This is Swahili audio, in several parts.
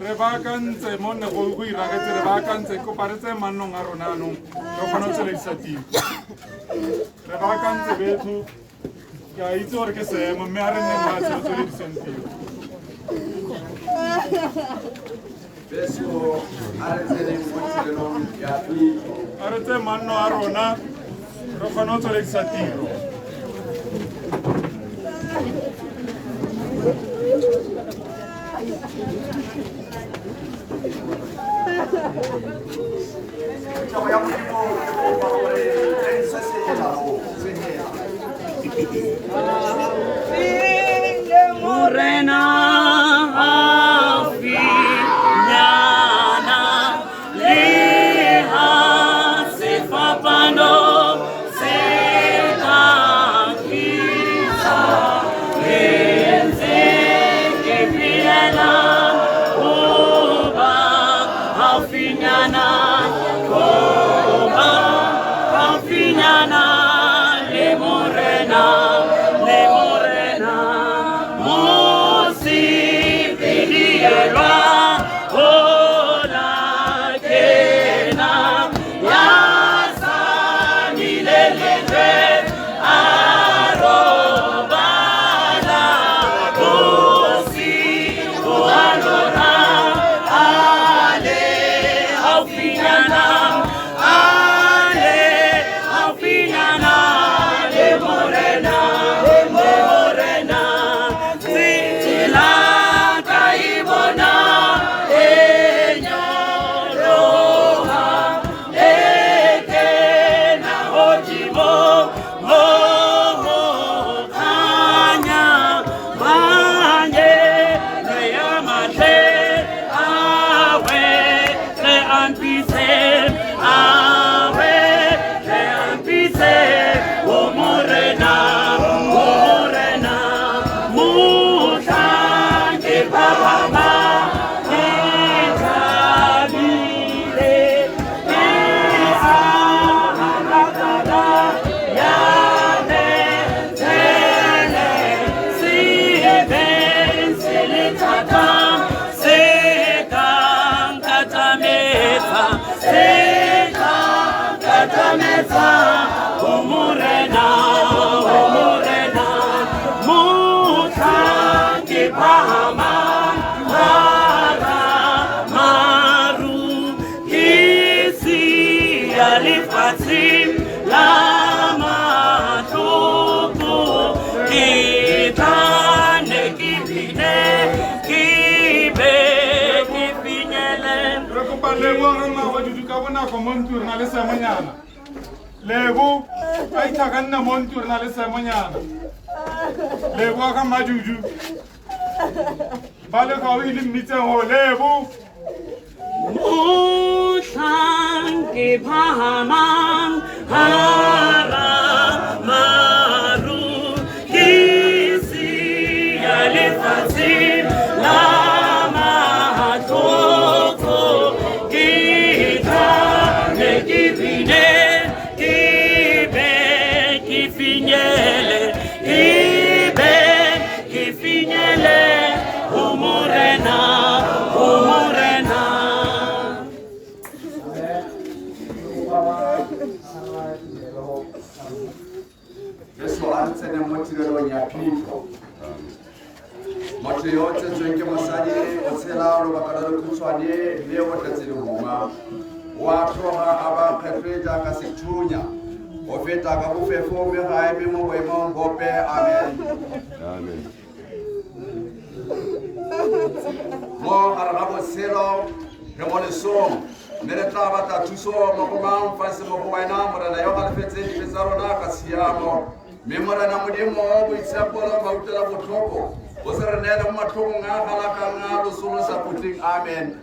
Rebakantse monna go iragetse rebakantse ko paretse mannong a rona no go khona tselisa tiro rebakantse bethu ya itse gore ke semo mme a re nne ma se tsole disentiro beso aretse mo tselong ya tli aretse manno a rona go khona tselisa tiro Morena afinyana leha se fapando se kakisa enze ke piena oba afinyana oba afinyana le morena Umurena, umurena, mutangi pahama, mara, maru, kisi alifatim, lama tuku, kitane kipine, kibe, kipinyele. Rekupale wanga wajuduka wana kwa montur na lesa manyana. Levo, ay tagan na montur na lesa manyana. Levo aka majuju. Bale kawi ilim mitse ho levo. Mutangi pahamang hara maru kisi alifatim lama toko kita nekipine kibe kifinyele kibe kifinyele umurena umurena. beso aretse mo tselong ya tli Motho yote tsweng ke mosadi o tshela o lobaka la lekgutshwane le o tletse lehuma wa tloga a ba kgethwe jaaka sethunya o feta ka bofefo mme ga eme mo boemong bope. Amen. Mo gare ga botshelo re mo lesong mme re tla batla thuso mo go mang fa se mo go wena morena yo galefetseng dibe tsa rona ka tshiamo. Mme morena modimo boitshepo le mautela botlhoko o se re neele mo matlhokong a galakang a losolo sa putleng. Amen.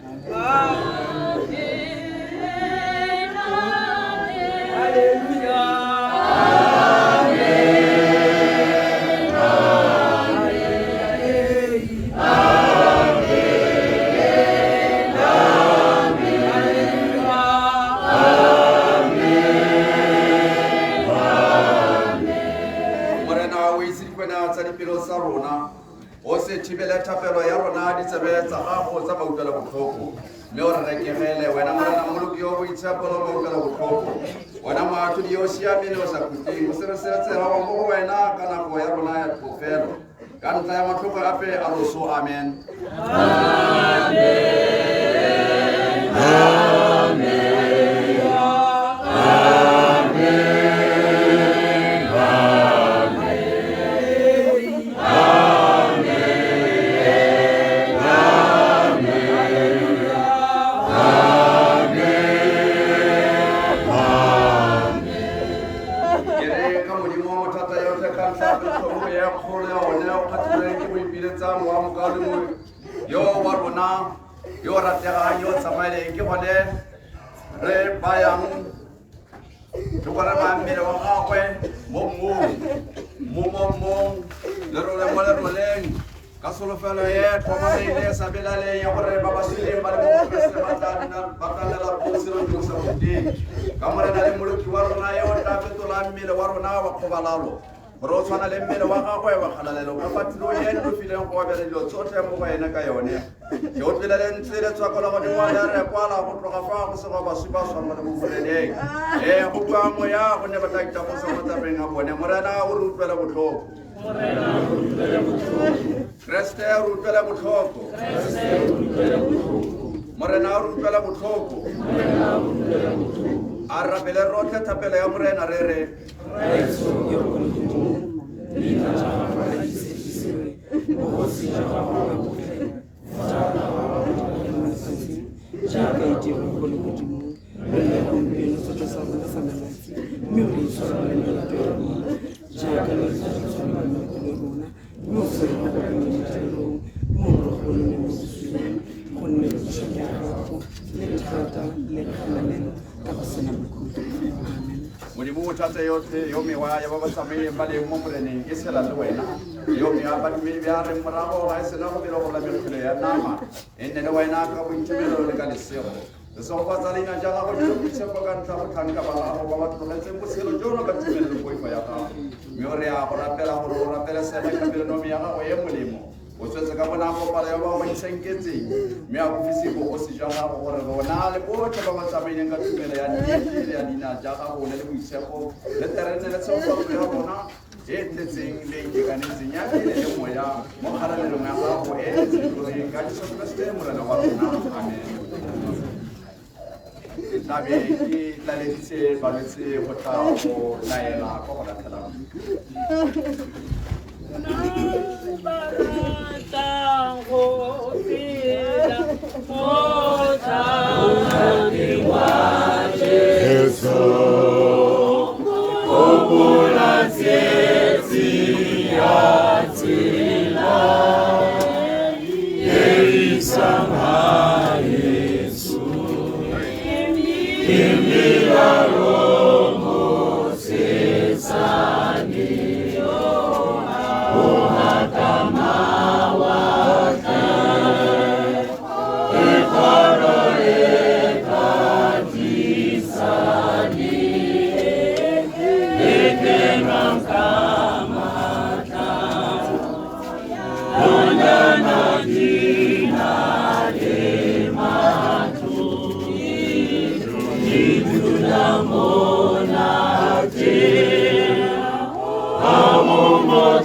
O se thibele thapelo ya rona ditsebe tsa gago tsa mautlwela botlhoko mme o re rekegele wena morena moloki yo boitshepelo mautlwela botlhoko wena moatlhodi yo o siameng o sa khutleng o se re seretsega wa mo go wena ka nako ya rona ya tlhofelo ka ntlha ya matlhoko ape a loso. Amen. Yo wa rona yo ratega yo tsamaile ke bone re bayang ke bona ba mmele wa gagwe mo le roleng ka solofelo ye tlhomameile sa belaleng ya gore ba basileng ba le mo Keresete ba tlanela botshelo jo sa boteng ka morena le moloki wa rona yo tla fetola mmele wa rona wa kgobalalo gore o tshwana le mmele wa gagwe wa kgalalelo ka patilo ye nofileng go obela dilo tsotlhe mo go ene ka yone ke o tleleleng tlele tswako la godimo ya re kwala go tloga fa go sego baswi ba tshwana le boboleleng go bua moya go ne ba tla itagosa mo tabeng a bone morena o re utlwela botlhoko Kreste o re utlwela botlhoko morena o re utlwela botlhoko a rapele rotlhe thapelo ya morena re re Modimo o tlatse yotlhe yo mewa ya ba ba tsamayeng ba leng mo moreneng e tshela le wena yo mewa badumedi ba reng morago ga e sena go bela go la mekgwele ya nama e nne le wena ka boitumelo le ka lesego lesego ba tsa leina ja gago jo boitshepo ka ntlha botlhanka ba gago ba ba tlogetseng botshelo jono ka tumelo le poifo ya gago mme o re ya go rapela gore o rapele sele ka pelenomi ya gago ye molemo o tswetse ka bonako palo ya bao ba itsenketseng mme a bofise bogosi jwa gago gore bona le botlhe ba ba tsamaileng ka tumelo ya nnete le ya leina ja gago le boitshepo le terene le tshegofago ya bona e tletseng le itekanetseng ya pele le moya mo kgalalelong ya gago e tletseng goreng ka Jesu Kriste morena wa rona. Amen. Tlabe ke tlaleditse balwetse go tla go laela kwa go latlhelang Amor,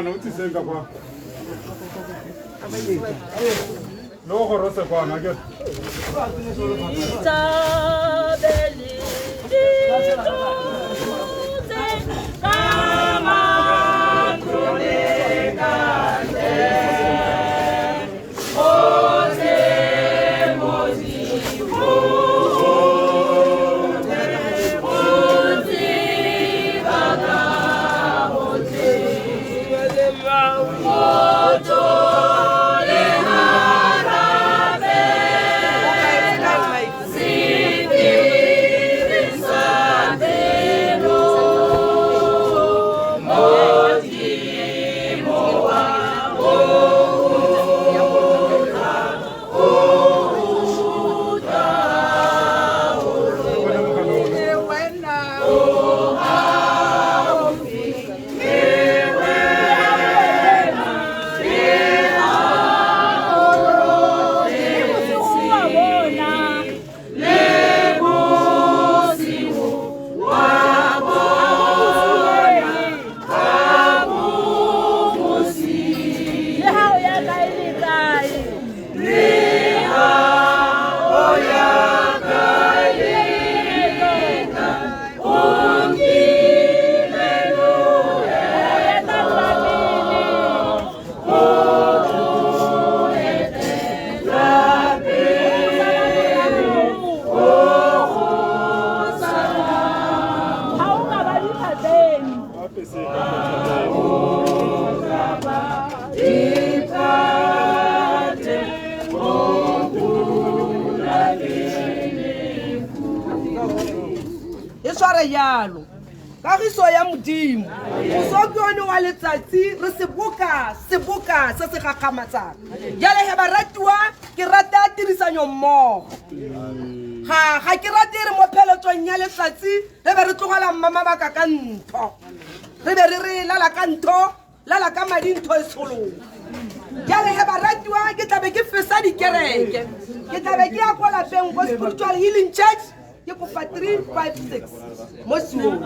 mwana uthi senga kwa lo go rose kwa na ke Tabeli yalo kagiso ya modimo o so ke one wa letsatsi re seboka se se gagamatsang jale he baratuwa ke rata tirisanyo mmogo ga ke rate re mo pheletsong ya letsatsi re be re tlogela mama baka ka ntho re be re lala ka ntho lala ka madi ntho e solong jale he baratuwa ke tlabe ke fesa dikereke ke tlabe ke ya kwa lapeng go Spiritual Healing Church ke kopa 356 mo siong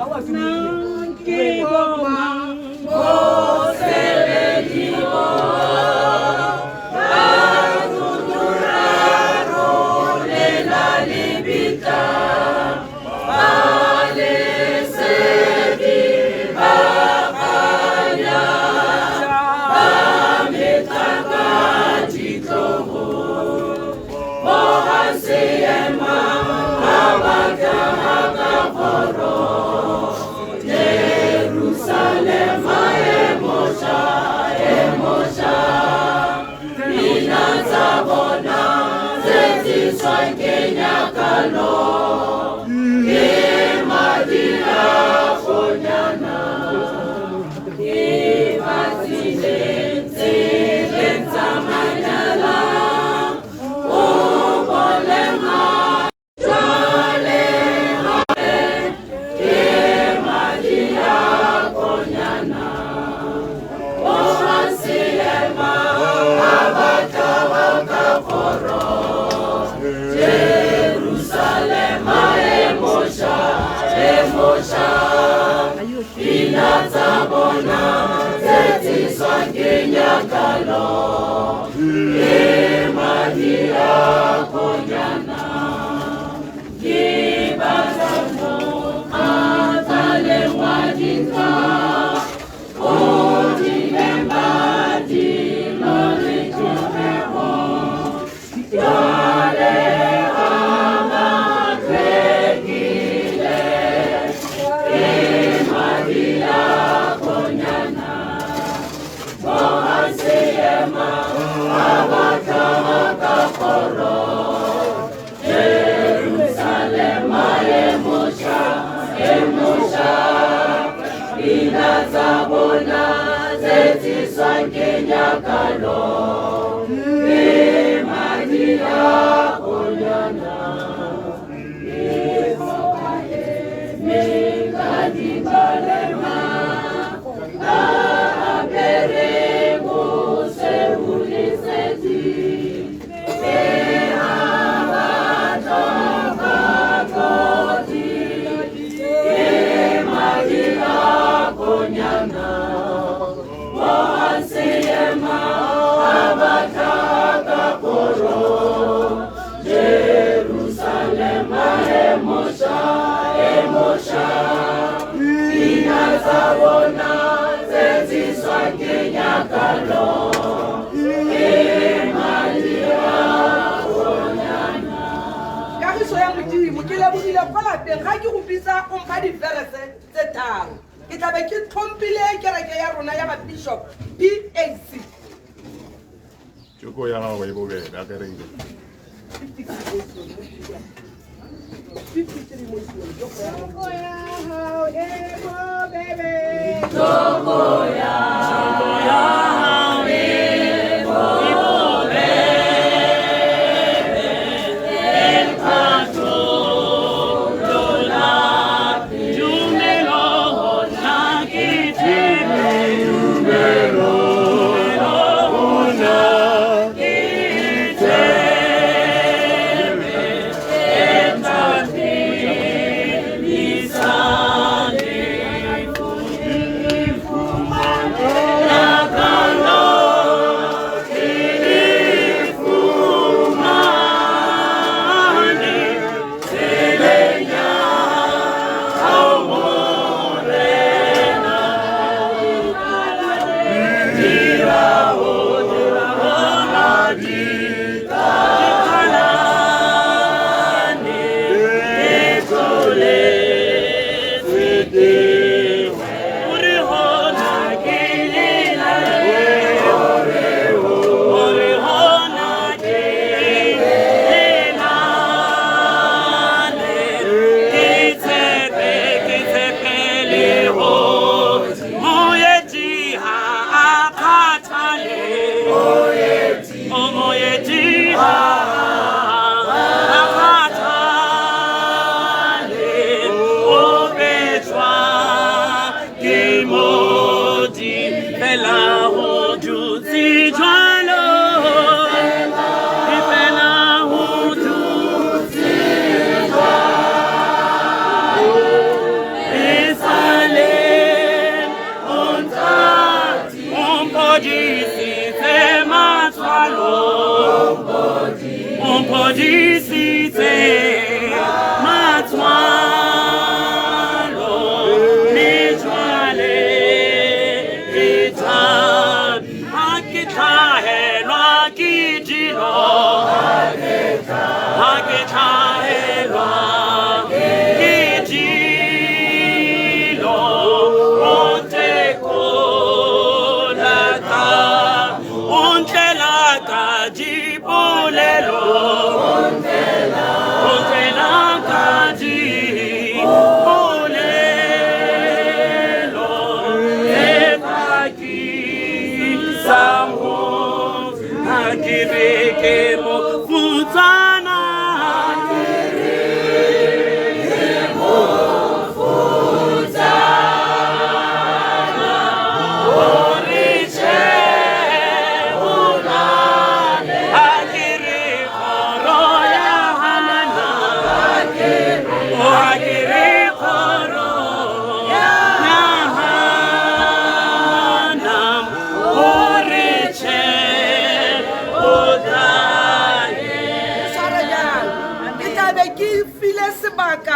Oh kagiso ya modimo ke lebogile kwa lapeng ga ke go bitsa o mpha diverese tse tharo ke tlabe ke tlhompile kereke ya rona ya babishop PAC Joko ya gago e bobebe a kereke. 53 mo isiong, joko ya hao e bobebe. Joko ya hao e bobebe. El patrón la jumelo la kitime jumelo la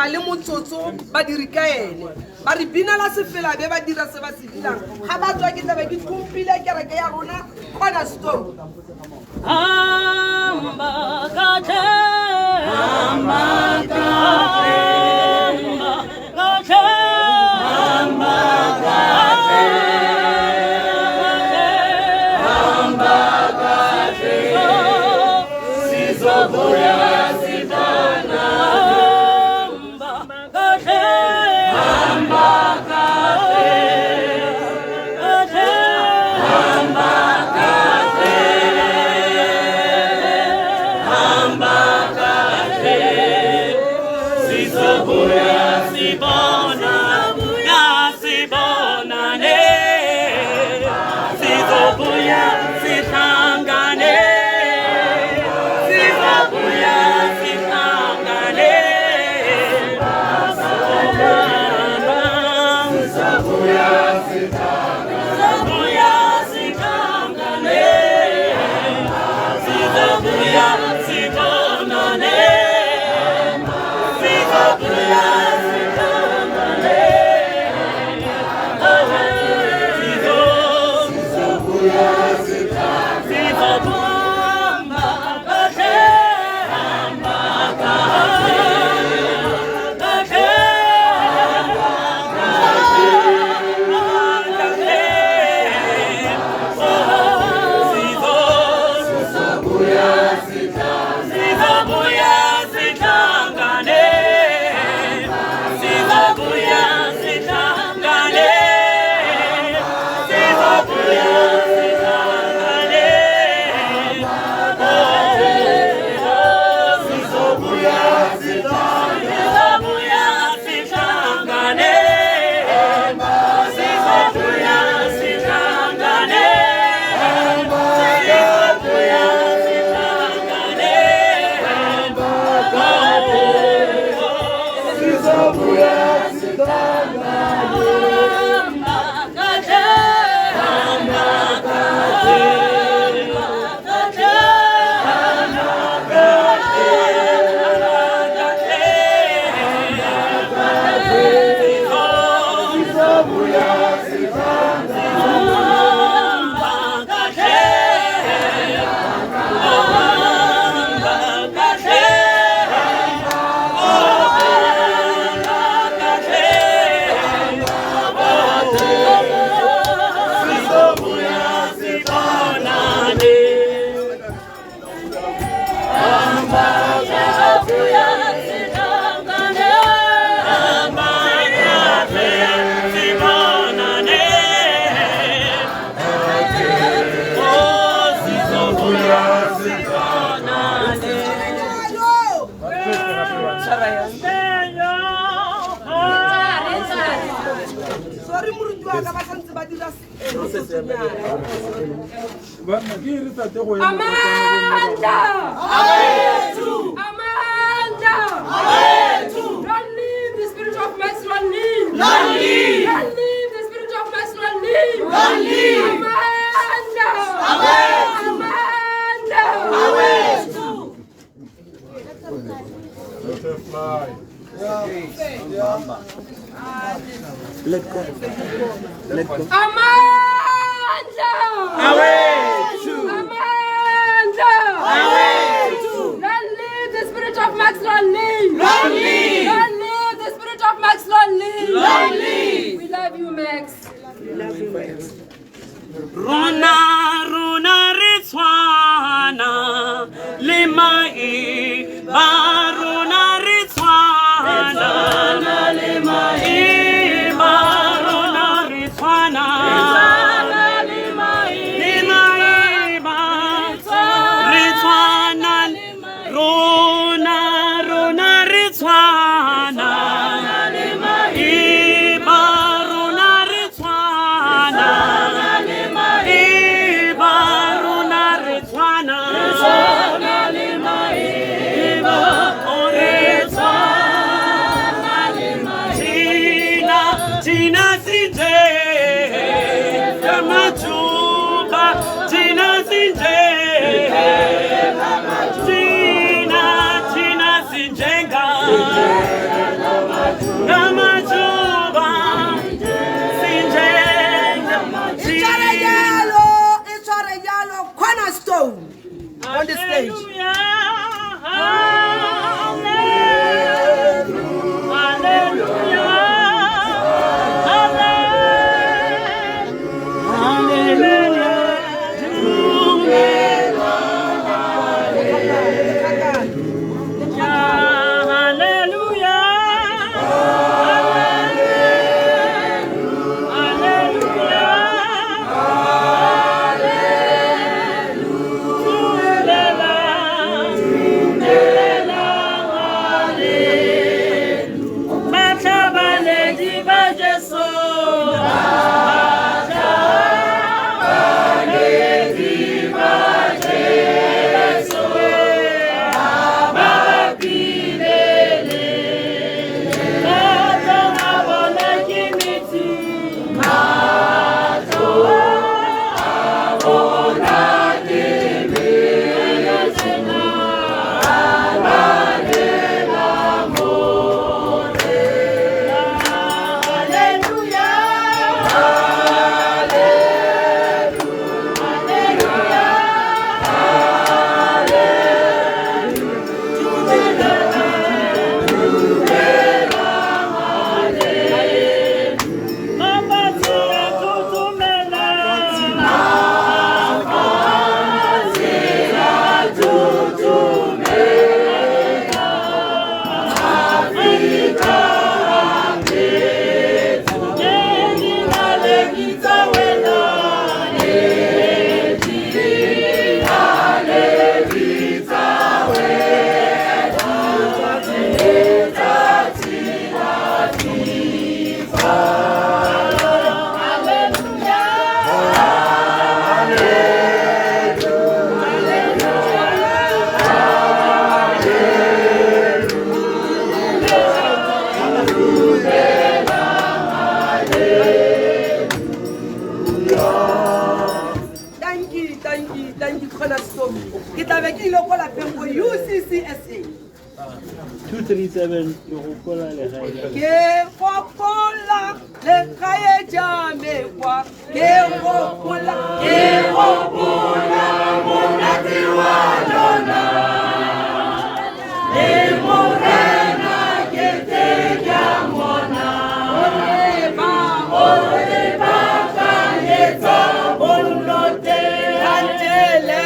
le motsotso ba diri ka ene ba re bina la sefela be ba dira se ba se dilang ga ba tswa ke tlabe ke tlhompile kereke ya rona cornerstone Amanda! Amanda! Don't leave the spirit of Max, don't leave! Don't leave! Don't leave the spirit of Max, don't leave! Don't leave! Amanda! Amanda! Butterfly. Let go. Let go. Amanda! Amanda! Don't leave the spirit of Max, don't leave! Don't leave! Don't leave the spirit of Max, don't leave! Don't leave! We love you, Max. We love you, Max. Rona Ritswana Lemai Barona Ritswana Lemai Barona Ritswana Lemai Ritswana Rona Ritswana Lemai Barona Ritswana Tina Sinje, Kamachuba, Tina Sinje, Tina Sinjenga, Kamachuba, Sinjenga. It's Arayalo, cornerstone on the stage. avec qui l'on la pengo UCCSA. 237 Yokola le Haya. Ke Fokola le Haya Jame kwa Ke Fokola Monati Wadona Le Morena Kete Jamona Oreba Kanyeta Bolote Antele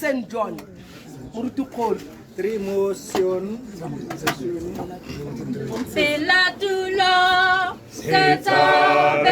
St. John, Murutukol. Trimotion. C'est la douleur, c'est un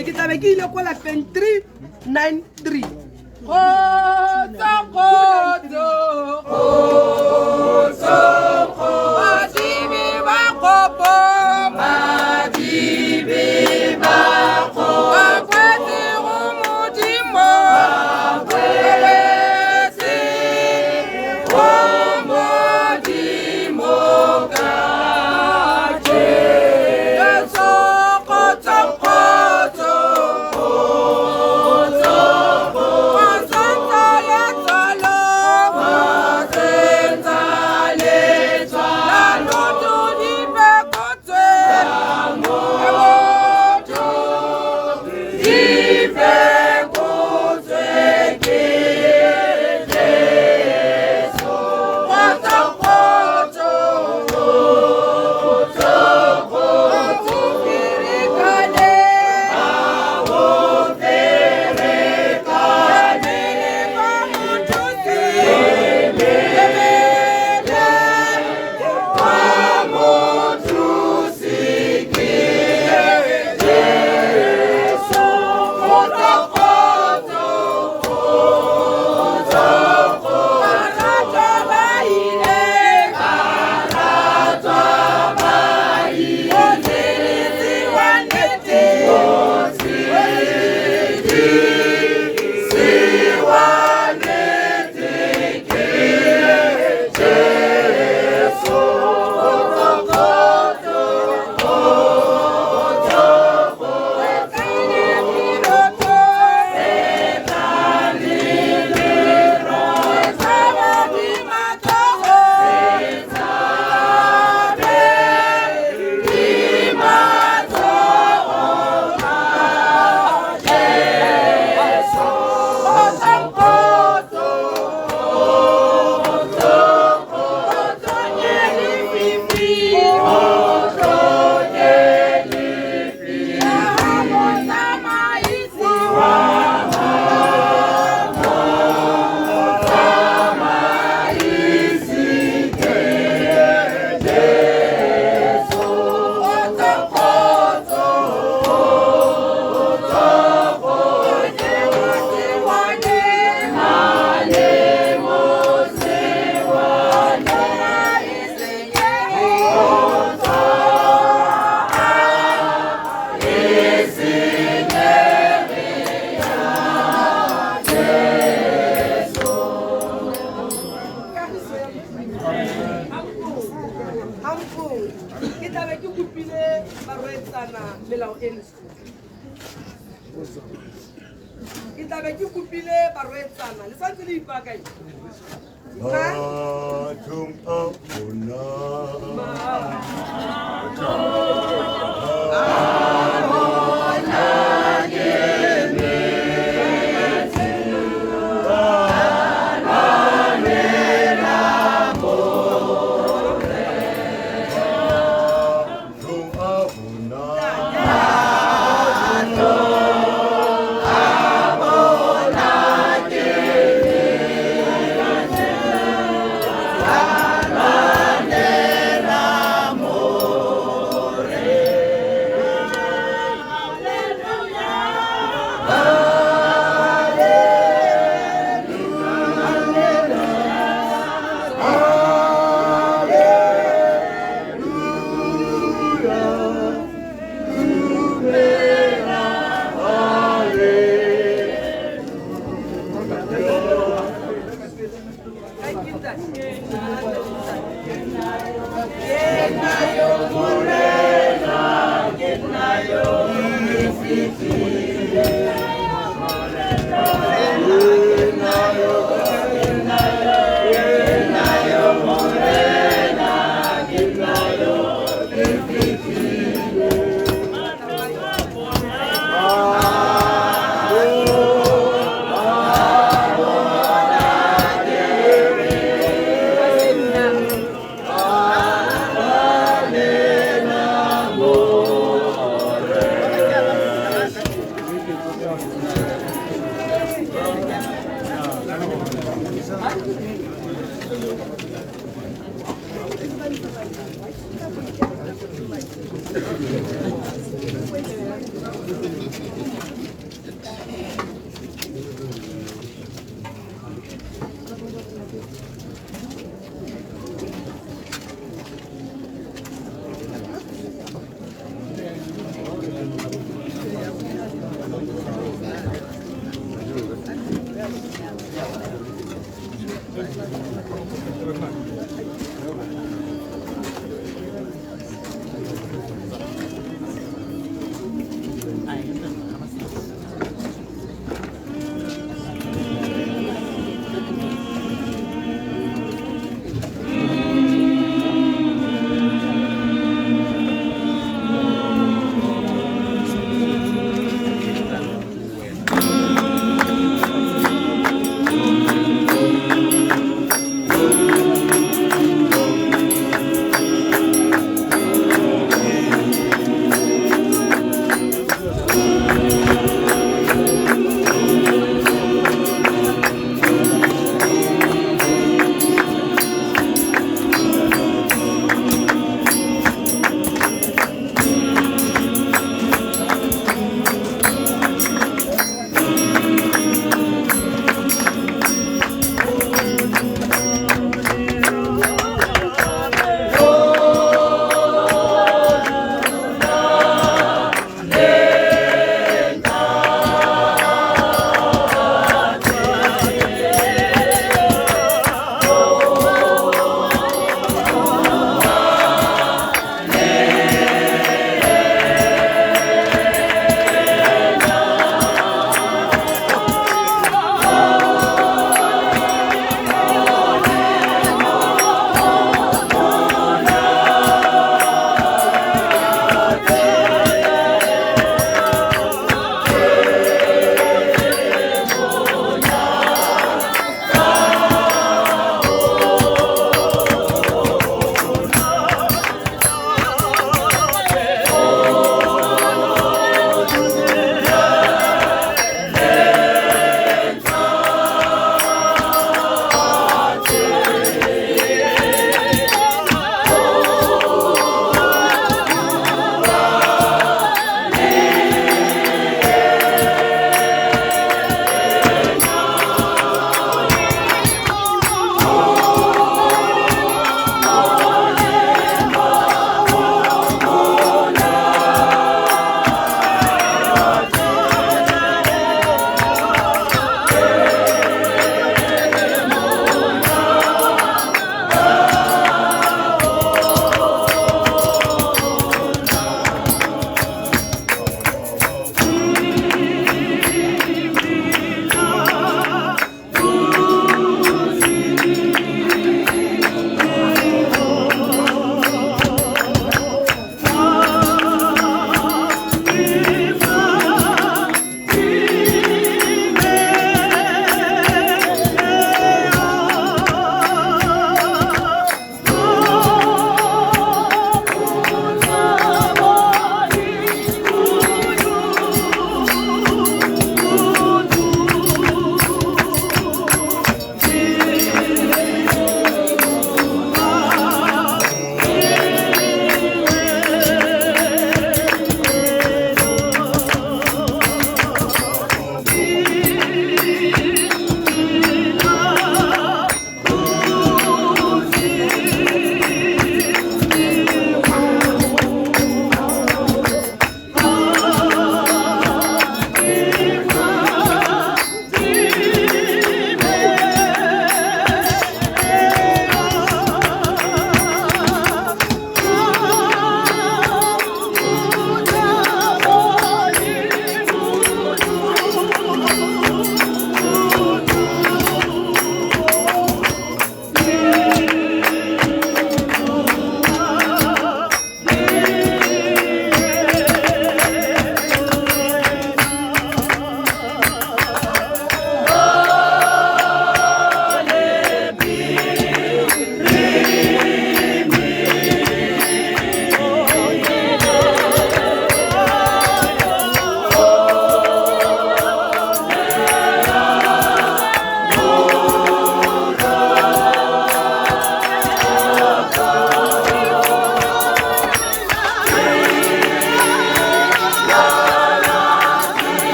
Kita bagi le ko la 2393. Matum apuna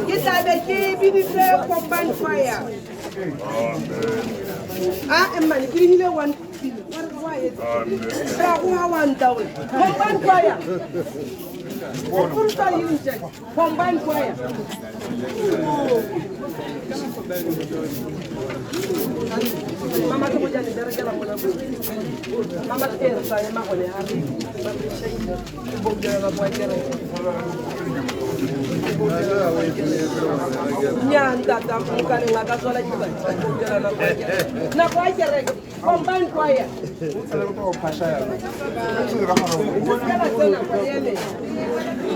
Ke tla be ke biditse Combined Choir. Emane ke bidile 1 Combined Choir. Combined Choir. Mama ke mo jane dere la mona bo. Mama ke re sa ema gone ha re ba re shaile bo dira la boa kere. Nyanda ta mukare ngaka sola ke ba bo dira la boa kere. Na boa kere Combined Choir.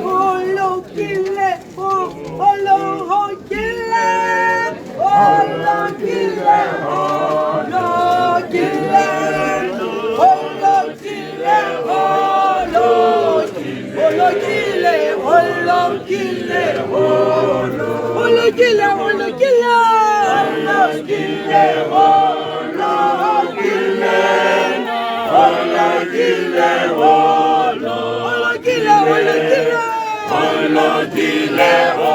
Olo kile olo kile olo kile olo kile olo kile olo olo kile olo kile olo kile olo kile olo kile olo kile olo kile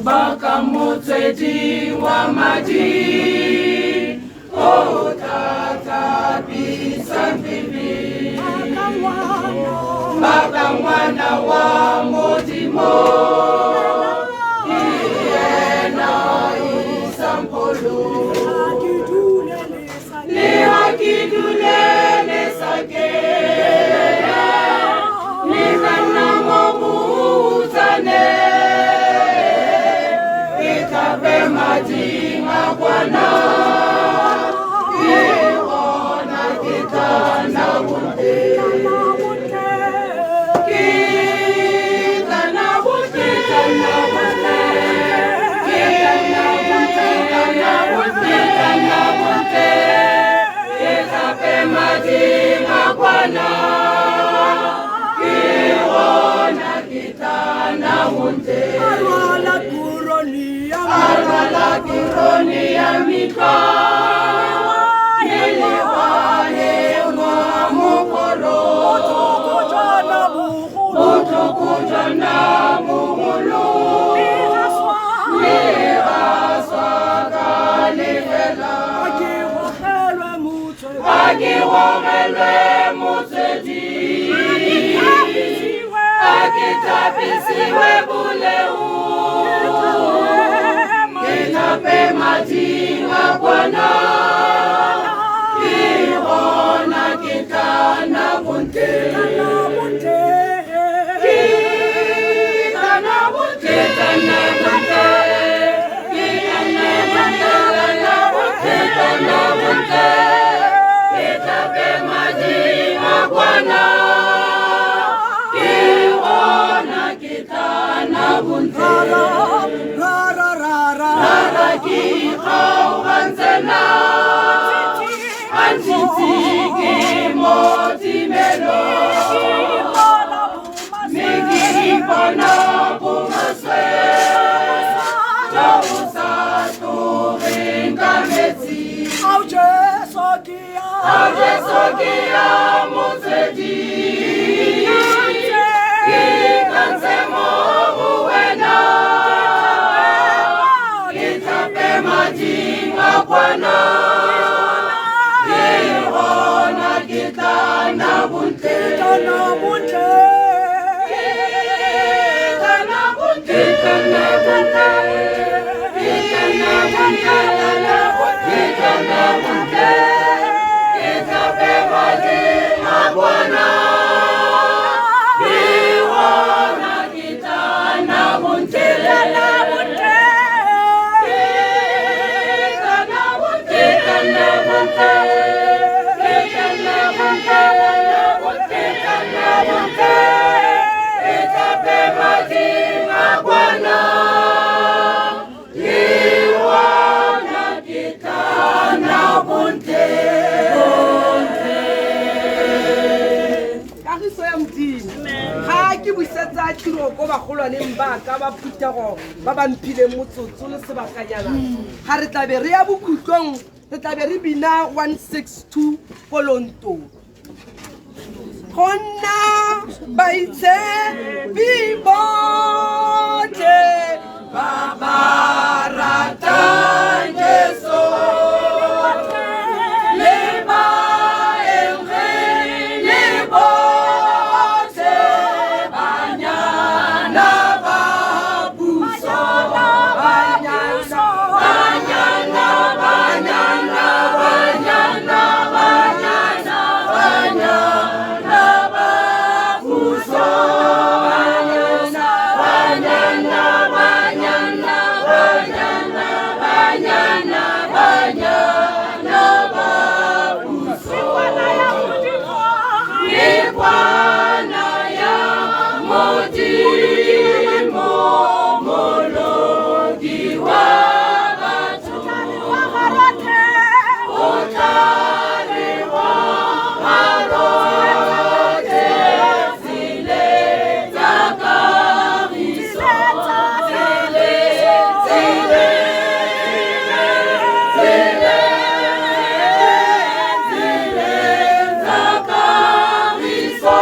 Baka motswedi wa madi o tata bisa bibi baka mwana wa modimo iena isampolo le hakidulele sake ni kana mobuzane Majinga Bwana Iona kitana bunte Kitana bunte Kitana bunte Kitana bunte Kitana bunte Itape majinga Bwana Iona kitana bunte Alwala kironi ya mika Niliwahe mwa mukoro Utukujana muhulu Niraswa kalifela Akiwogelwe mutedi Akitapisiwe buleu Kitape majinga Bwana Iona kitana bunte Kitana bunte Kitana bunte Kitana bunte Kitape majinga Bwana Iona kitana bunte Raraki kau hansena Hansitiki moti melo Miki ipana pumaswe Jausa turinka meti Auje sokia mutedi Ikanse mohu Ko ba golwaneng ba ka ba phutego ba ba mphileng motsotso le sebakanyana ga re tlabe re ya bokhutlong re tlabe re bina 162 kolonto gonna baitshepi botlhe ba ba ratang Jesu le baemge le botlhe banyana ba puso banyana banyana banyana banyana banyana banyana ba puso banyana banyana banyana banyana banyana banyana ba puso ikwana ya modimo molodi wa batho wa marathe o tlare wa marathe tsile tsa kagiso tsile tsile tsile tsile tsa kagiso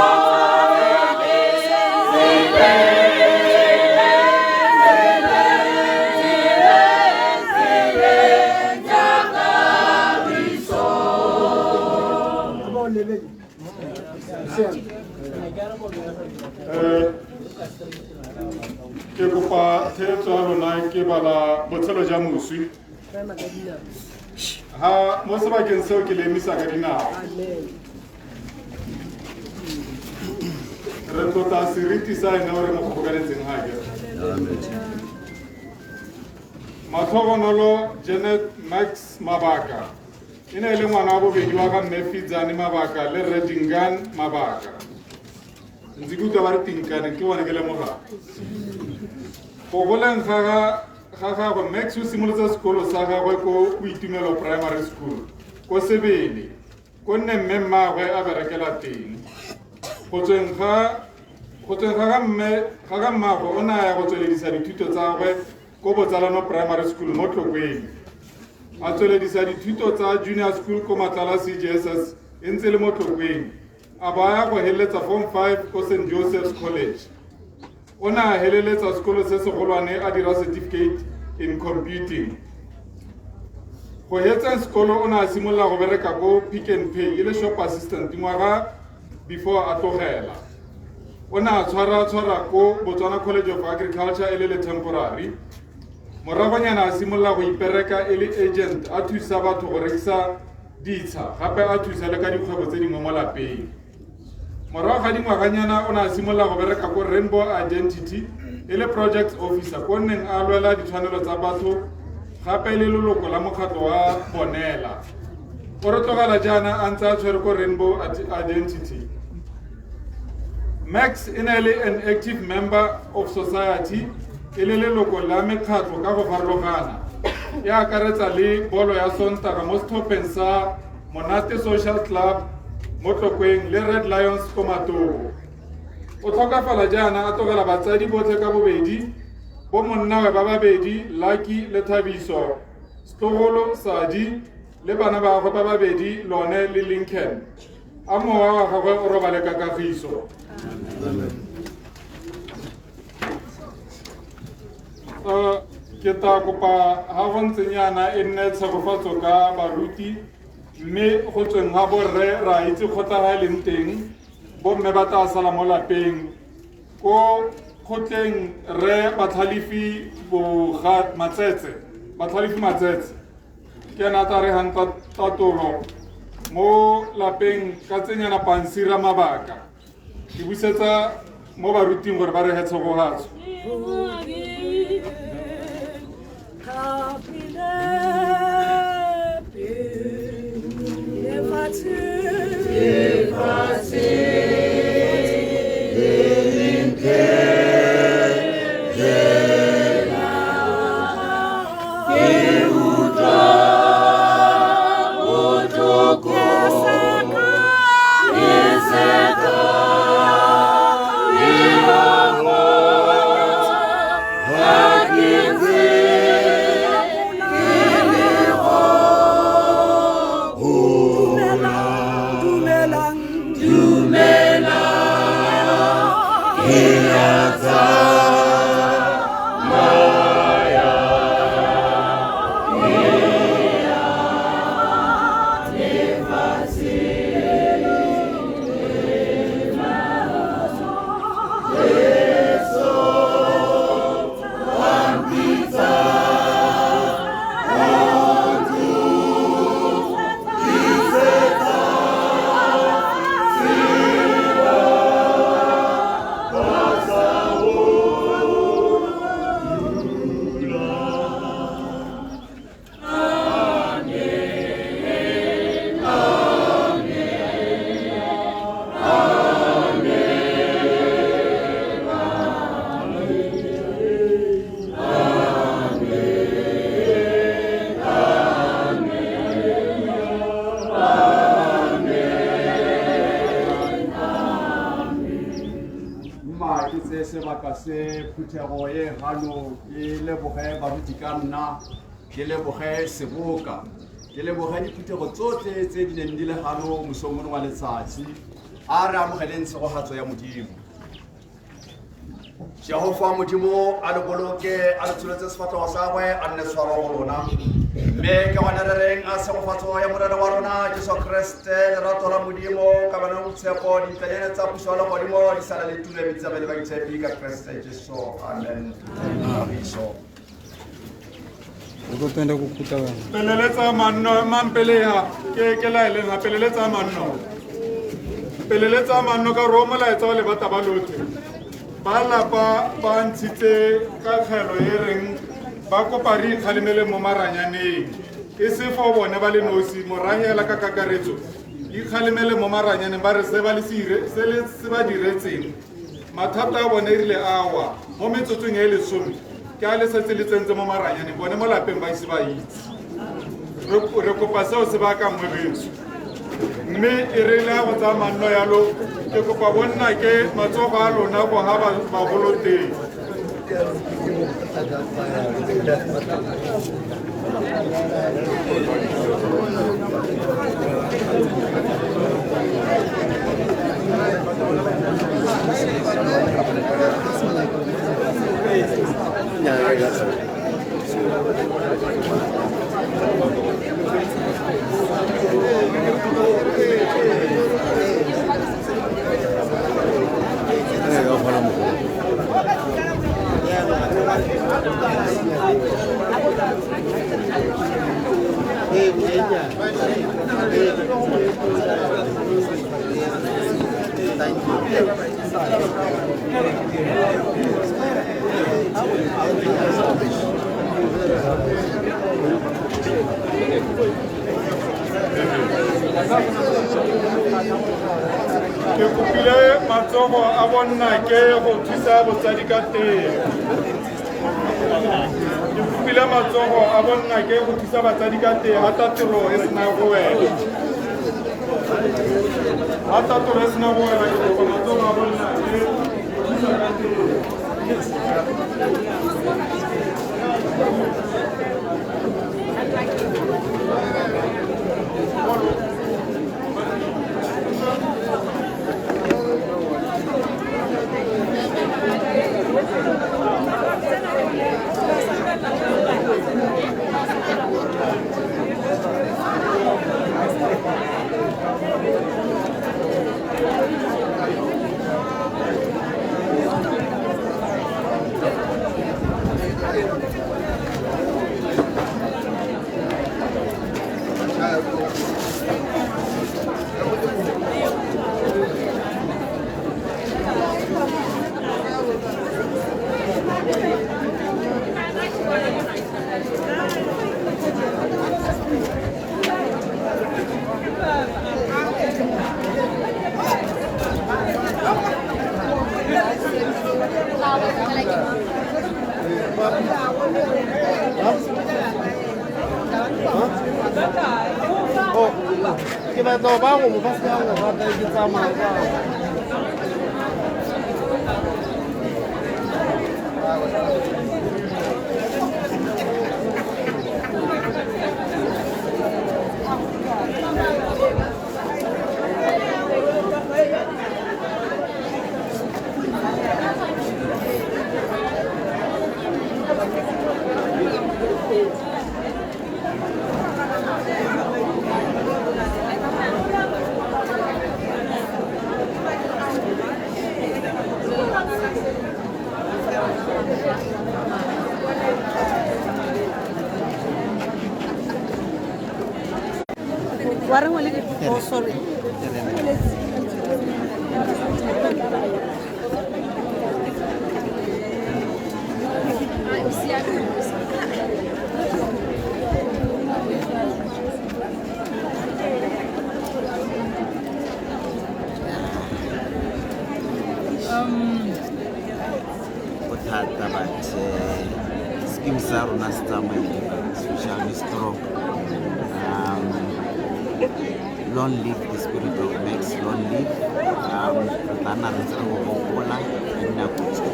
ke kopa theetso ya lona ke bala botshelo ja moswi ha mo sebakeng seo ke le emisa ka dinao re tlotla seriti sa ene o re mo kgobokanetseng gake matlhogonolo Janet Max Mabaka e ne e le ngwana wa bobedi wa ka mme Fidzane Mabaka le Rre Dingan Mabaka ntse ke utlwa ba re Tinkane ke bone ke lemoga go goleng ga gagwe Max o simolotse sekolo sa gagwe ko Boitumelo Primary School ko Sebele ko nne mme mmaagwe a berekela teng go tsweng ga mmaagwe o ne a ya go tsweledisa dithuto tsa gagwe ko Botsalano Primary School mo Tlokweng a tsweledisa dithuto tsa junior school ko Matlala CJSS e ntse le mo Tlokweng a ba ya go heleletsa form 5 ko St. Joseph's College o ne a heleletsa sekolo se segolwane a dira certificate in computing go hetsa sekolo o ne a simolola go bereka ko Pick n Pay e le shop assistant ngwaga before a tlogela o ne a tshwara ko Botswana College of Agriculture e le temporary moragonyana a simolola go ipereka e le agent a thusa batho go rekisa ditsha gape a thusa le ka dikgwebo tse dingwe mo lapeng morago ga dingwaganyana o ne a simolola go bereka ko Rainbow Identity e le project officer ko nneng a lwela ditshwanelo tsa batho gape le leloko la mokgatlo wa Bonela o re tlogela jaana a ntse a tshwere ko Rainbow Identity. Max e ne le an active member of society e le leloko la mekgatlo ka go farologana e akaretsa le bolo ya Sontaga mo setlhopheng sa Monate Social Club mo Tlokweng le Red Lions ko Matogo o tlhokafala jaana a tlogela batsadi botlhe ka bobedi bo monnawe ba babedi Lucky le Thabiso Stogolo Sadi le bana ba gagwe ba babedi Lone le Lincoln a mowa wa gagwe o robale ka kagiso. Ke ta kopa ha go ntsenyana e nne tshegofatso ka baruti mme go tsweng ga borre ra itse kgotla ga leng teng bomme ba tla sala mo lapeng ko khotleng re batlhalifi matsetse ke na tare hanta tatolo mo lapeng ka tsenyana pansira mabaka ke busetsa mo baruting gore ba re hetsogogatso se phuthego ye gano ke leboge baruti ka nna ke leboge seboka ke leboge diphuthego tsotlhe tse di neng di le gano mosong wa letsatsi a re amogeleng tshegogatso ya modimo Jehova modimo a le boloke a le tsholetse sefatlhego sa gwe a nne tshwaro go lona mme ke gona re reng a tshegofatso ya morena wa rona Jesu Kriste lerato la modimo ka bana botshepo dintlanyana tsa puso le godimo di sala le tule metsabele ba ditshepi ka Kriste Jesu amen ukupenda kukuta bana peleletsa manno mampeleha ke laele nga peleletsa manno ka Roma la etsa le bata ba lotlhe ba lapa ba ntshitse ka kgelo e reng ba kopari kgalemele mo maranyaneng e se fo bone ba le nosi moranyela ka kakaretso ikgalemele mo maranyaneng ba re se ba le sire se le se ba diretseng mathata a bone rile awa mo metsotsong e le some ke a le setse le tsentse mo maranyaneng bone mo lapeng ba ise ba itse re kopa seo se ba ka mwebeso mme e re le go tsa manno yalo ke kopa bonna ke matsogo a lona go ha bagolo teng ke kopile matsogo a bonna ke go thusa botsadi ka teng ke kopile matsogo a bonna ke go thusa batsadi ka teng hata tiro e sena go wena hata tiro e sena go wena ke kopa matsogo a bonna ke go thusa ka teng Sereto ba go mo fa se go rata ke tsamaya ka. Oh, sorry. bothata but scheme sa rona se tsamaile socially strong. Long live the spirit of Max, long live Rana Gola and Nakuchi,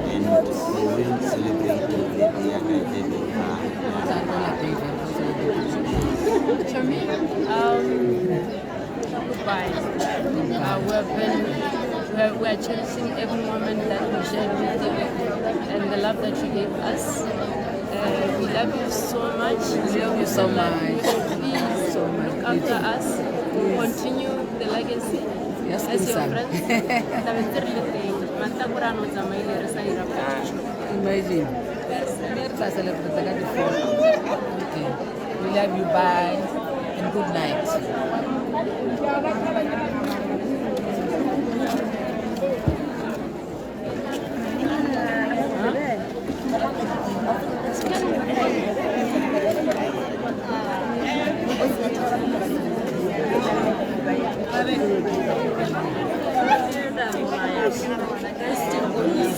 and we will celebrate with the Goodbye. We are cherishing every moment that we shared with you and the love that you gave us. We love you so much. We love you so much. Please look after us. Continue the legacy. Yes, as your son. friends. Imagine. Let's celebrate the before. Okay. We love you. Bye. And good night.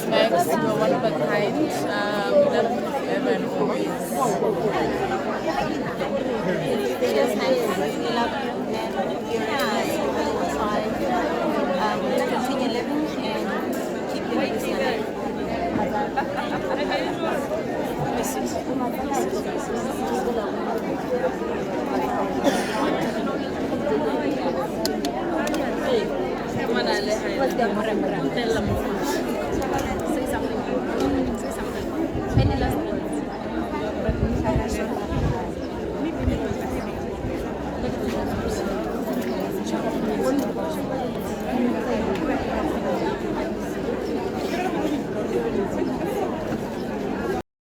Max, you're one of a kind. We love you forever and always. Yes, we love you and continue living and keep the legacy alive. Say something. Any last